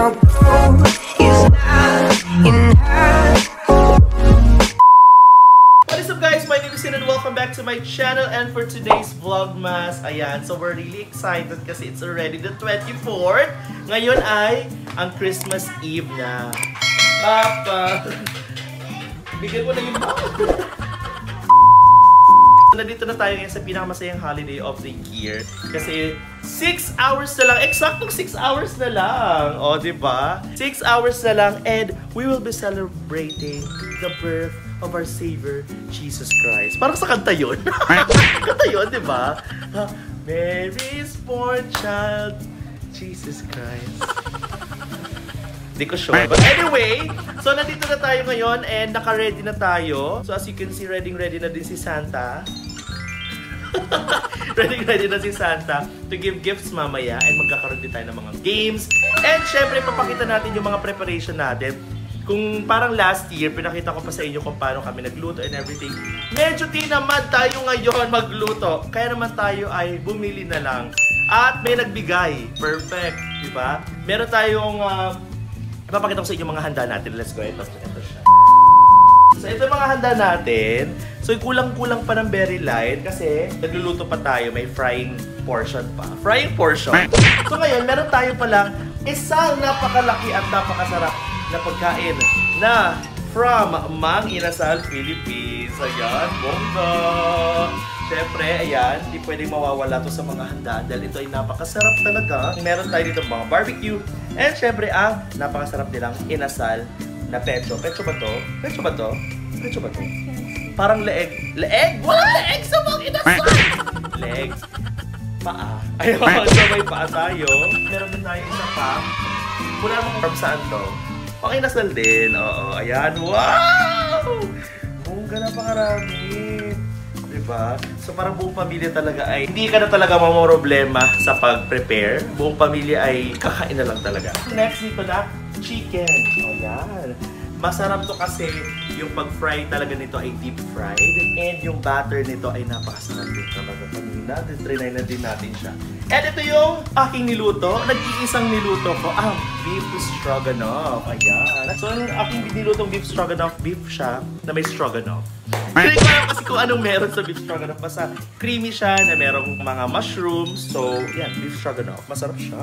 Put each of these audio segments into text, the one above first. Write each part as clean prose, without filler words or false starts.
your boat is not in half. What is up guys? My name is Sin and welcome back to my channel, and for today's vlogmas, ayan, so we're really excited kasi it's already the 24th. Ngayon ay ang Christmas Eve na. Papa! Bigyan ko na yung Nandito na tayo ngayon sa pinakamasayang holiday of the year. Kasi 6 hours na lang. Eksaktong 6 hours na lang. O, diba? 6 hours na lang and we will be celebrating the birth of our Savior, Jesus Christ. Parang sa kanta yun. Kanta yun, diba? Mary's born child, Jesus Christ. Hindi ko sure. But anyway, so nandito na tayo ngayon and naka-ready na tayo. So as you can see, ready na din si Santa. ready na si Santa to give gifts mamaya and magkakaroon din tayo ng mga games. And syempre, papakita natin yung mga preparation natin. Kung parang last year, pinakita ko pa sa inyo kung paano kami nagluto and everything. Medyo tinamad tayo ngayon magluto. Kaya naman tayo ay bumili na lang. At may nagbigay. Perfect. Diba? Meron tayong ipapakita ko sa inyo mga handa natin. Let's go. Ito siya. So, ito mga handa natin. So, kulang-kulang pa ng very light kasi nagluluto pa tayo. May frying portion pa. Frying portion. So, ngayon, meron tayo palang isang napakalaki at napakasarap na pagkain na from Mang Inasal, Philippines. Ayan, bongga! Siyempre, ayan, hindi pwedeng mawawala to sa mga handaan dahil ito ay napakasarap talaga. Meron tayo dito mga barbecue. And syempre, ang napakasarap nilang inasal na pecho. Pecho ba to? Pecho ba to? Pecho ba to? Parang leeg. Leeg? Walang leeg sa mga inasal! Legs. Paa. Ayun, so may paa tayo. Meron din tayo isa pa. Wala namang farm saan to. Pang inasal din. Oo, ayan. Wow! Bongga, napakarami. Diba? So parang buong pamilya talaga ay hindi ka na talaga mamoroblema sa pag-prepare. Buong pamilya ay kakain na lang talaga. Next dito na, chicken. O yan. Masarap to kasi yung pag-fry talaga nito ay deep fried. And yung batter nito ay napakasarap din talaga kanina. Trinay na din natin siya. And ito yung aking niluto. Nag-iisang niluto ko ang beef stroganoff. Ayan. So yung aking nilutong beef stroganoff, beef siya na may stroganoff. Hindi ko alam kasi kung anong meron sa beef stroganoff. Basta creamy siya na merong mga mushrooms. So, yan, beef stroganoff. Masarap siya.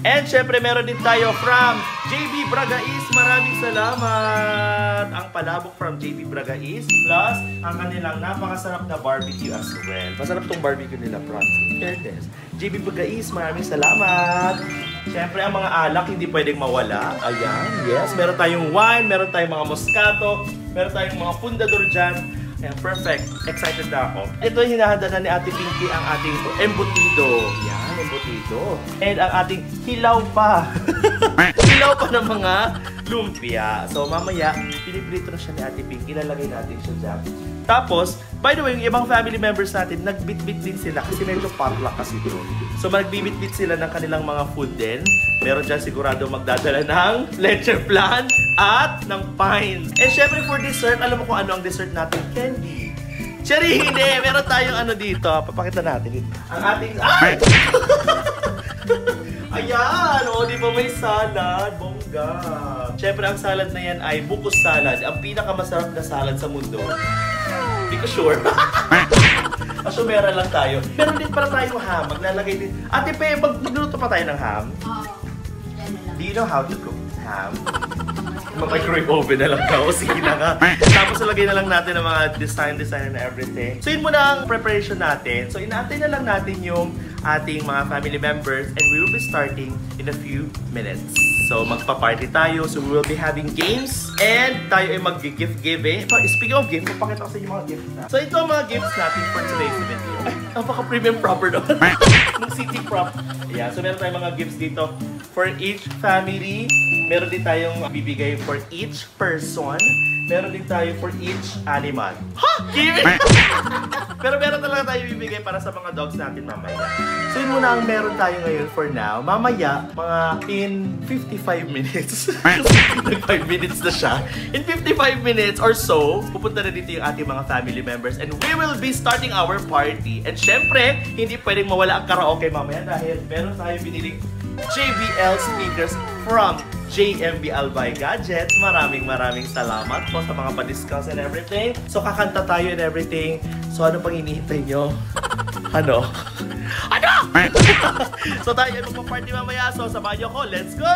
And syempre, meron din tayo from JB Bragais. Maraming salamat! Ang palabok from JB Bragais. Plus, ang kanilang napakasarap na barbecue as well. Masarap tong barbecue nila, promise. Fairness. JB Bragais, maraming salamat! Syempre, ang mga alak hindi pwedeng mawala. Ayan, yes. Meron tayong wine, meron tayong mga moscato, meron tayong mga fundador dyan. Ayan, perfect. Excited na ako. Ito yung hinahanda na ni Ate Pinky ang ating embutido. Yan, embutido. And ang ating hilaw pa. Hilaw pa ng mga lumpia. So mamaya, piniprito na siya ni Ate Pinky. Ilalagay natin siya dyan. Tapos, by the way, yung ibang family members natin, nagbitbit din sila kasi medyo potluck kasi ito. So magbibitbit sila ng kanilang mga food din. Meron dyan sigurado magdadala ng leche flan at ng pines. And syempre for dessert, alam mo kung ano ang dessert natin? Candy. Cherry, hindi. Meron tayong ano dito. Papakita natin. Ang ating... Ay! Ayan! O, di ba may salad? Bongga. Syempre, ang salad na yan ay bukus salad. Ang pinakamasarap na salad sa mundo. Hindi ko sure. Asumera lang tayo. Meron din para tayong ham. Maglalagay din. Ate Pe, magluto pa tayo ng ham? Do you know how to cook ham? Microwave oven na lang daw. Sige na nga. Tapos lagay na lang natin ang mga design and everything. So yun muna ang preparation natin. So inaantay na lang natin yung ating mga family members and we will be starting in a few minutes. So magpa-party tayo. So we will be having games and tayo ay mag-gift giving. Speaking of gift, papakita ko sa inyo mga gifts na. So ito ang mga gifts natin for today's video. Ay, napaka-premium proper doon. Ng city prop. Yeah, so meron tayong mga gifts dito for each family. Meron din tayong bibigay for each person. Meron din tayo for each animal. Ha! Give it! Pero meron talaga tayo bibigay para sa mga dogs natin mamaya. So yun muna ang meron tayo ngayon for now. Mamaya, mga in 55 minutes. Kasi 5 minutes na siya. In 55 minutes or so, pupunta na dito yung ating mga family members and we will be starting our party. And syempre, hindi pwedeng mawala ang karaoke mamaya dahil meron tayo biniling JBL speakers from JMB Albay Gadgets. Maraming salamat po sa mga pa-discounts and everything. So, kakanta tayo and everything. So, ano pang hinihintay nyo? Ano? Ano? So, tayo ay magpa-party mamaya. So, samahan nyo ko. Let's go!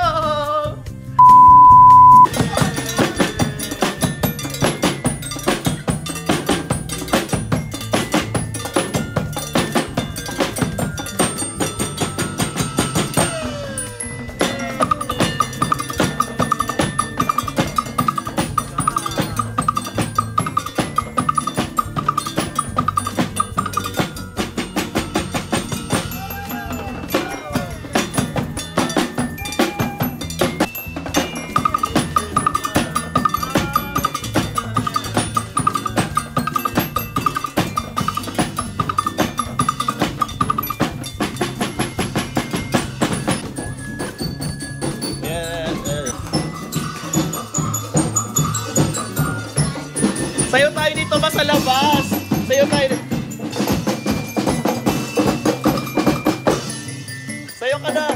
Sayo tayo dito ba sa labas? Sayo tayo dito. Sayo ka na.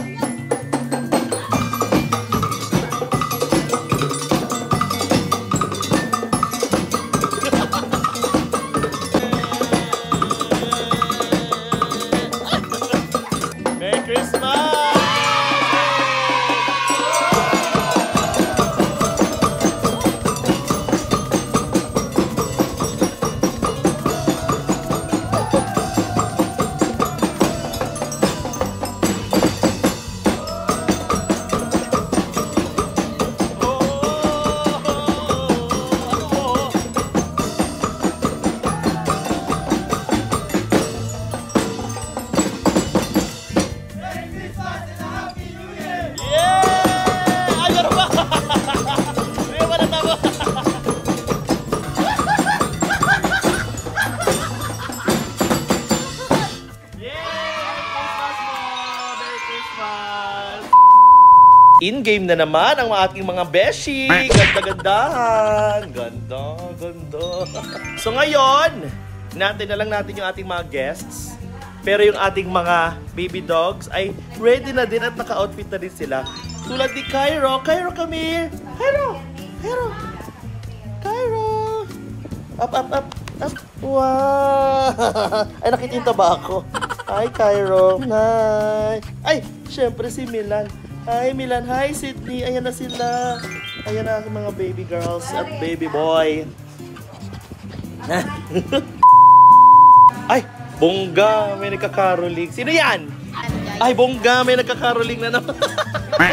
Merry Christmas! In-game na naman ang ating mga beshi. Ganda-gandahan. Ganda. So ngayon, natin na lang natin yung ating mga guests. Pero yung ating mga baby dogs ay ready na din at naka-outfit na din sila. Tulad ni Cairo. Cairo, come here. Cairo. Up. Wow. Ay, nakitinta ba ako? Hi, Cairo. Hi. Ay, syempre si Milan. Hi, Milan. Hi, Sydney. Ayan na sila. Ayan na ang mga baby girls at baby boy. Ay, bongga. May nagkakaroling. Sino yan? Ay, bongga. May nagkakaroling na naman.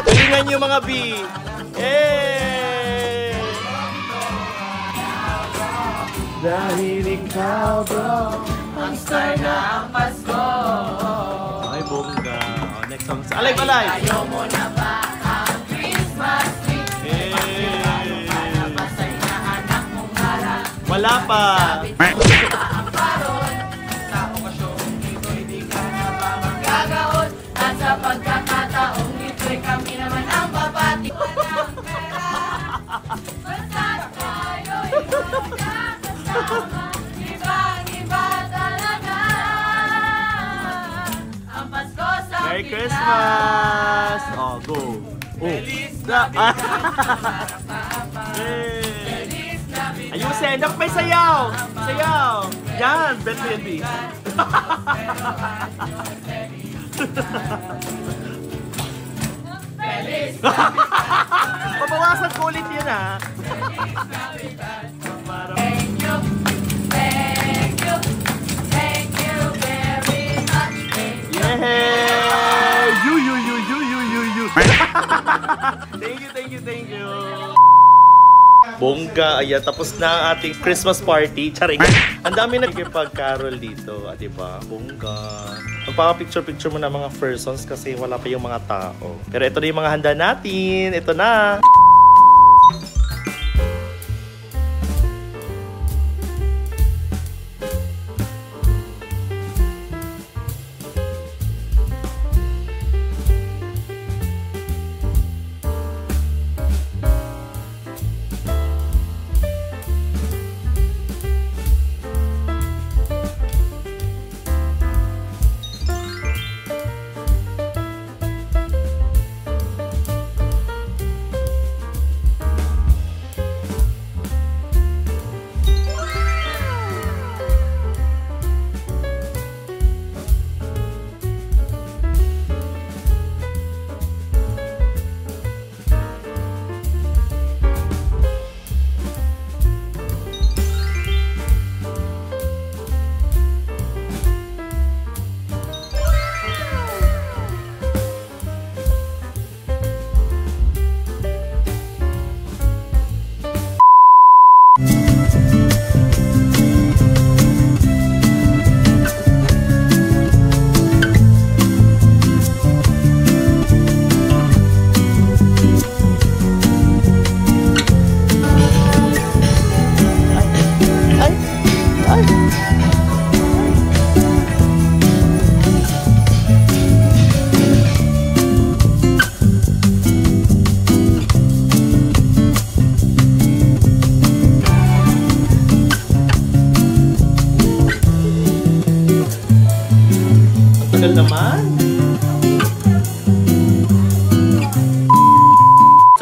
Galingan nyo mga B. Hey! Dahil ikaw, bro, ang star na ang Pasko. Ay, bongga. Oh, next song. Alive! Ayaw mo na ba ang Christmas tree? Ayaw ka na ba sa inaanak mong harap? Wala pa. Sabit mo na ang parol. Sa okasyong ito'y di ka na ba magagaon? At sa pagkakataong ito'y kami naman ang babati. Walang pera, basta tayo'y magkakasama. Ibang-iba talaga ang Pasko sa Merry Christmas! Oh, go! Feliz Na- Ayusin! Nak, may sayaw! Sayaw! Yan! BNB! Pabawasan ko ulit yun, ha? Thank you very much. Yeah! You! Thank you! Bongga, ayan, tapos na ang ating Christmas party. Charing! Ang dami nagkipag-carol dito, diba? Bongga. Magpapapicture-picture mo na mga persons kasi wala pa yung mga tao. Pero ito na yung mga handa natin. Ito na!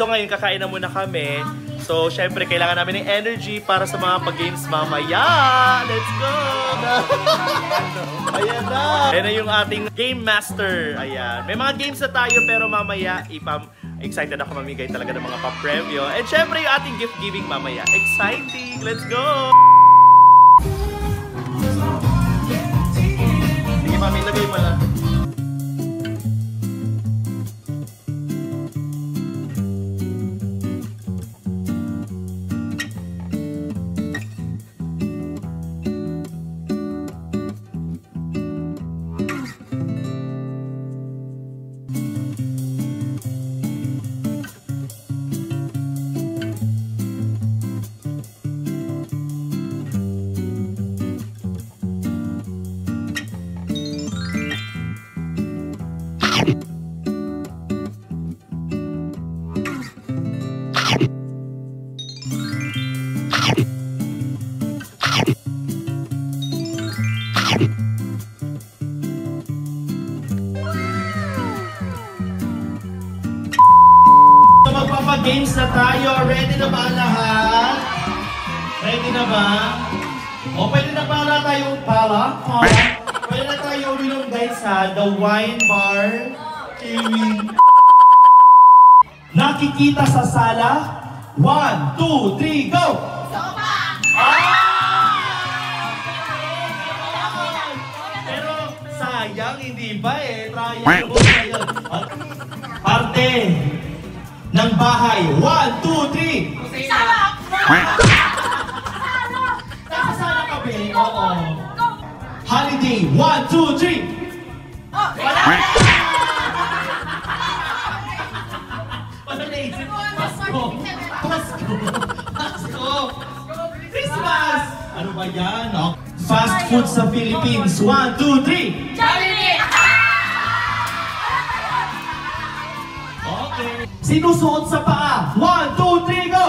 So ngayon, kakain na muna kami. So, syempre, kailangan namin ng energy para sa mga pag-games mamaya. Let's go! Ayan na! Ayan na yung ating game master. Ayan. May mga games na tayo, pero mamaya, excited ako mamigay talaga ng mga pa-preview. And syempre, yung ating gift giving mamaya. Exciting! Let's go! Sige, mami, lagay mo na. Magpapa-games na tayo. Ready na ba lahat? Ready na ba? O pwede na para tayong pwede na tayo uminom guys ha. The wine bar. Kiwi. Nakikita sa sala. 1, 2, 3, go! Sopa! Pero sayang, hindi ba eh? Triangle ko ngayon. Parte ng bahay. 1, 2, 3! Sama! Nakasala ka ba eh? Oo. Holiday. 1, 2, 3! Wala! Wala na isip. Pasko! Pasko! Pasko! Christmas! Ano ba yan? Fast food sa Philippines. 1, 2, 3! Jollibee! Okay. Sinusuot sa paa. 1, 2, 3, go!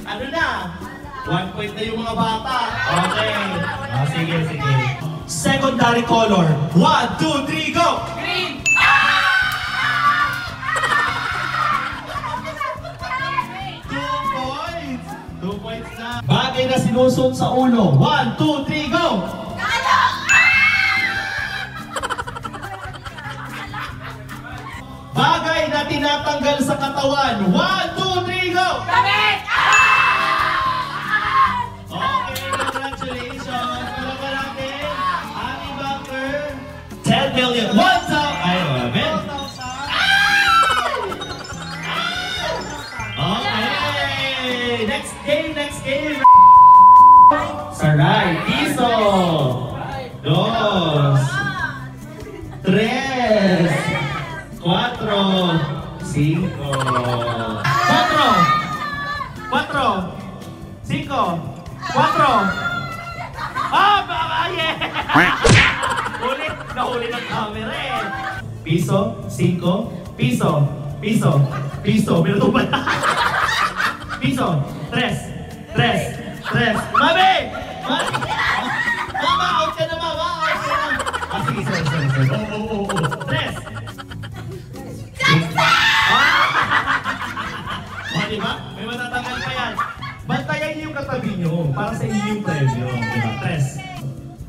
Ano na? 1 point na yung mga bata. Okay. Sige, sige. Secondary color. 1, 2, 3, go! Green! 2 points. 2 points na. Bagay na sinusuot sa ulo. 1, 2, 3, go! Bagay na tinatanggal sa katawan. 1, 2, 3, go! Damit! Okay, congratulations. Wala ba natin? Ate Bunker. 10 million. 1,000. Ay, wala. Okay. Next game, next game. Saray. Piso. 2. 3. 4, 5, 4, 5, 4. Ah, baka yeah! Huli, nahuli ng camera eh. Piso, 5, piso, piso, piso, minuto ba? Piso, 3, 3. Mami! Mama, out ka na, mama! Out ka na! Ah, sige, sorry. Oo. 3. Diba? May matatanggal pa yan. Bantayan niyo yung katabi niyo para sa inyo yung premyo. Diba? 3.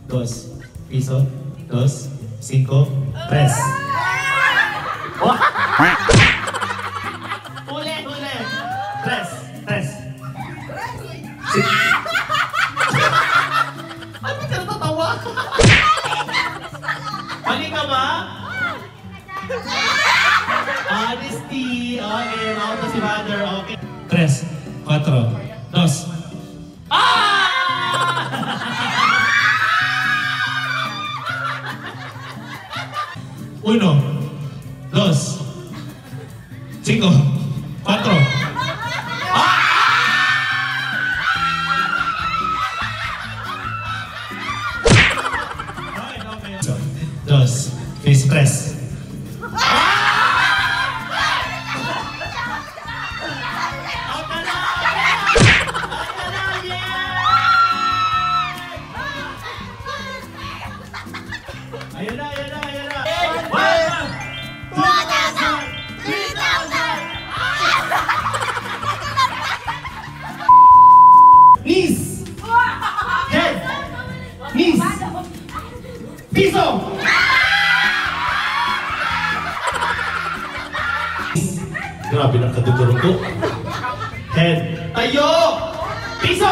2. Piso. 2. 5. 3. Huli. 3. Ano ka natatawa? Mali ka ba? Honesty. Okay, out na si Mother. Okay. 3, 4, 2. Ah! 1, 2, 5, 4. Ah! Okay. 2, face press. Ayan na. Grabe ng kadudurugo. Head. Tayo! Piso!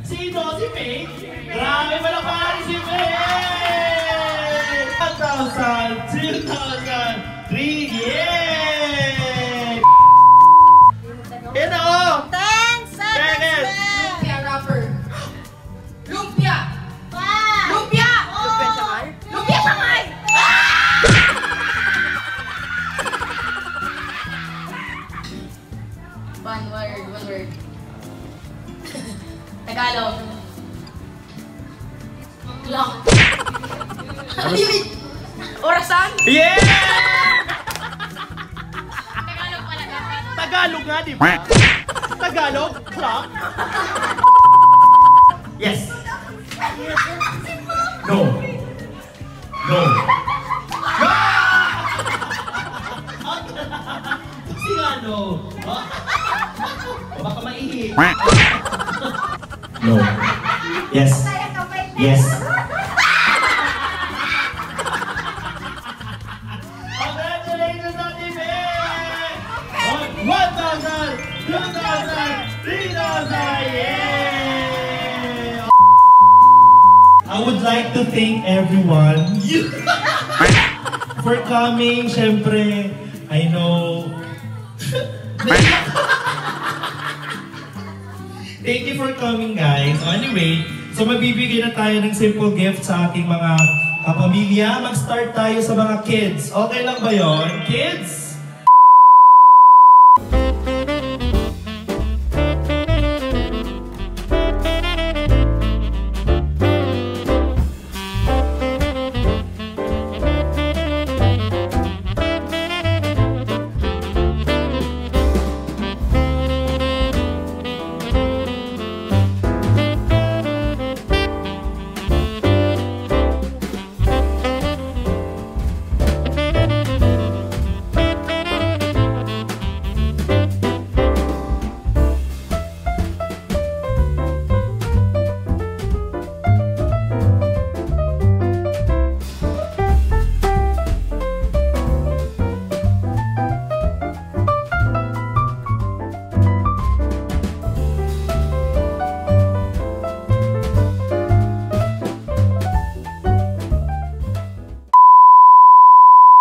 Sino? Si Faye? Grabe pa na pari si Faye! 1,000, 2,000, 3, yeah! Yan na oh! 10 seconds! Lumpia rapper. Lumpia! Lumpia! Lumpia Shanghai? Lumpia Shanghai! One word. Tagalog. Clock. Limit. Orasan? Yeah! Tagalog pala dapat. Tagalog nga, di ba? Tagalog? Clock? Yes. No. No. Kasi nga no. O baka maihi. No. Yes. Yes. Congratulations, Ate May! 1,000, 2,000, 3,000, yeah! I would like to thank everyone for coming. Syempre, I know. Thank you for coming, guys. So anyway, so magbibigay na tayo ng simple gift sa ating mga kapamilya. Mag-start tayo sa mga kids. Okay lang ba yon, kids?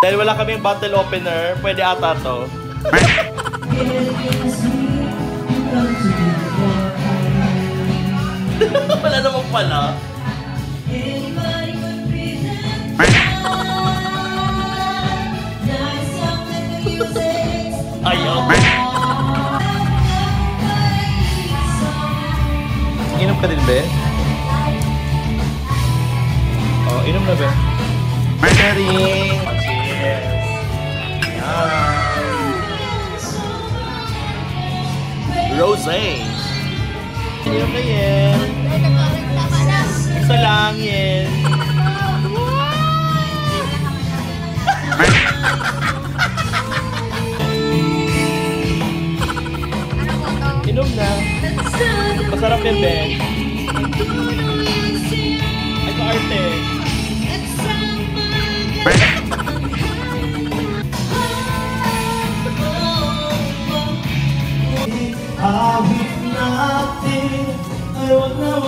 Dahil wala kaming bottle opener, pwede ata to. Wala naman pala. Ayaw. Inom ka din, be? Oh, inom na, be? Sharing! Cheers! Rosé! Inom na yan! Isa lang yan! Inom na! Masarap yan, be! Ay, ka-arte! Awit natin ay wag na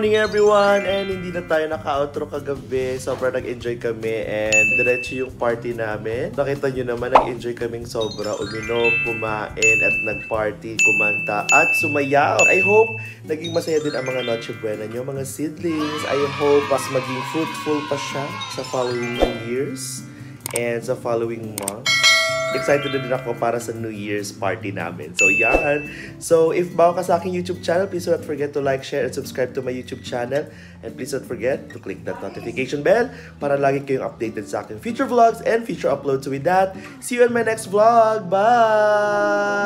morning everyone! And hindi na tayo naka-outro kagabi. Sobrang nag-enjoy kami and diretso yung party namin. Nakita nyo naman, nag-enjoy kaming sobra. Uminom, kumain at nag-party, kumanta at sumayaw. I hope naging masaya din ang mga Noche Buena nyo, mga seedlings. I hope mas maging fruitful pa siya sa following years and sa following month. Excited na din ako para sa New Year's party namin. So, yan. So, if bago ka sa aking YouTube channel, please do not forget to like, share, and subscribe to my YouTube channel. And please don't forget to click that notification bell para lagi kayong updated sa aking future vlogs and future uploads. So, with that, see you in my next vlog. Bye!